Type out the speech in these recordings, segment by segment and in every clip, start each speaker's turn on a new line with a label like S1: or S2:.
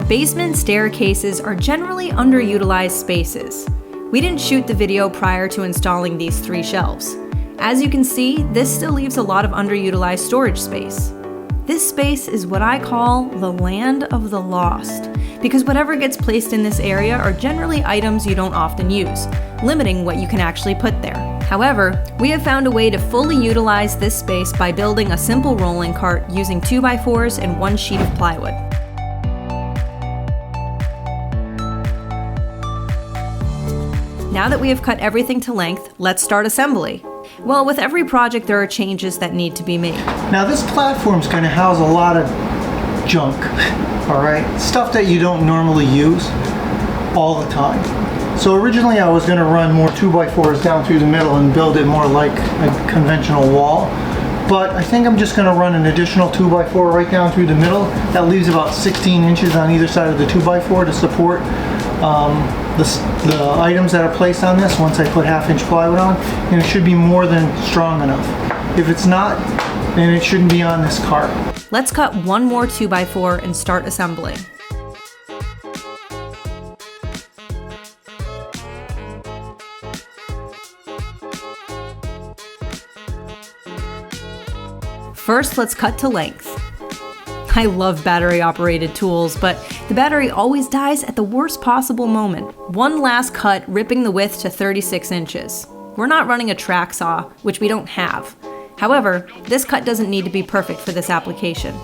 S1: Basement staircases are generally underutilized spaces. We didn't shoot the video prior to installing these 3 shelves. As you can see, this still leaves a lot of underutilized storage space. This space is what I call the land of the lost, because whatever gets placed in this area are generally items you don't often use, limiting what you can actually put there. However, we have found a way to fully utilize this space by building a simple rolling cart using 2x4s and 1 sheet of plywood. Now that we have cut everything to length, let's start assembly. Well, with every project there are changes that need to be made.
S2: Now this platform's going to house a lot of junk, all right? Stuff that you don't normally use all the time. So originally I was going to run more 2x4s down through the middle and build it more like a conventional wall. But I think I'm just going to run an additional 2x4 right down through the middle. That leaves about 16 inches on either side of the 2x4 to support the items that are placed on this once I put 1/2-inch plywood on, and it should be more than strong enough. If it's not, then it shouldn't be on this cart.
S1: Let's cut 1 more 2x4 and start assembling. First, let's cut to length. I love battery-operated tools, but the battery always dies at the worst possible moment. One last cut, ripping the width to 36 inches. We're not running a track saw, which we don't have. However, this cut doesn't need to be perfect for this application.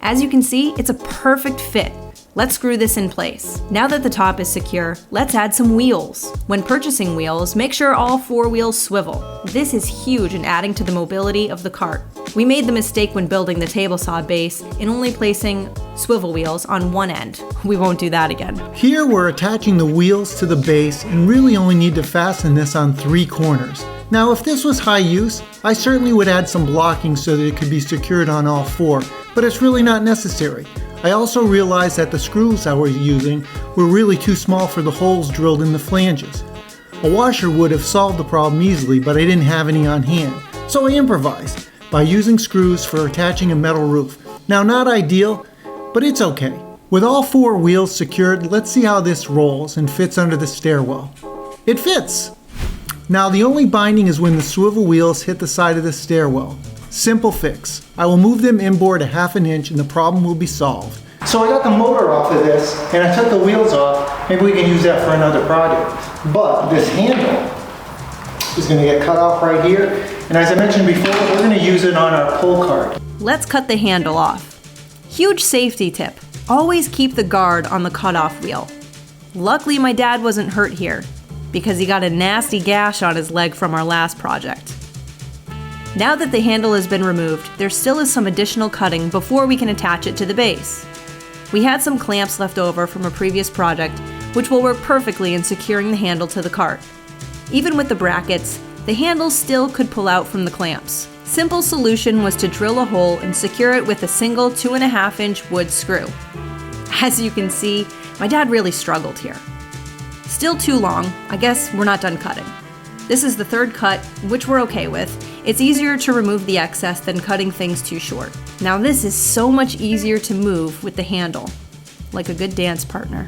S1: As you can see, it's a perfect fit. Let's screw this in place. Now that the top is secure, let's add some wheels. When purchasing wheels, make sure all 4 wheels swivel. This is huge in adding to the mobility of the cart. We made the mistake when building the table saw base in only placing swivel wheels on one end. We won't do that again.
S2: Here we're attaching the wheels to the base and really only need to fasten this on 3 corners. Now if this was high use, I certainly would add some blocking so that it could be secured on all 4, but it's really not necessary. I also realized that the screws I was using were really too small for the holes drilled in the flanges. A washer would have solved the problem easily, but I didn't have any on hand. So I improvised by using screws for attaching a metal roof. Now not ideal, but it's okay. With all 4 wheels secured, let's see how this rolls and fits under the stairwell. It fits! Now the only binding is when the swivel wheels hit the side of the stairwell. Simple fix. I will move them inboard a 1/2 inch and the problem will be solved. So I got the motor off of this and I took the wheels off. Maybe we can use that for another project. But this handle is going to get cut off right here. And as I mentioned before, we're going to use it on our pull cart.
S1: Let's cut the handle off. Huge safety tip. Always keep the guard on the cutoff wheel. Luckily my dad wasn't hurt here because he got a nasty gash on his leg from our last project. Now that the handle has been removed, there still is some additional cutting before we can attach it to the base. We had some clamps left over from a previous project, which will work perfectly in securing the handle to the cart. Even with the brackets, the handle still could pull out from the clamps. Simple solution was to drill a hole and secure it with a single 2.5-inch wood screw. As you can see, my dad really struggled here. Still too long. I guess we're not done cutting. This is the 3rd cut, which we're okay with. It's easier to remove the excess than cutting things too short. Now this is so much easier to move with the handle, like a good dance partner.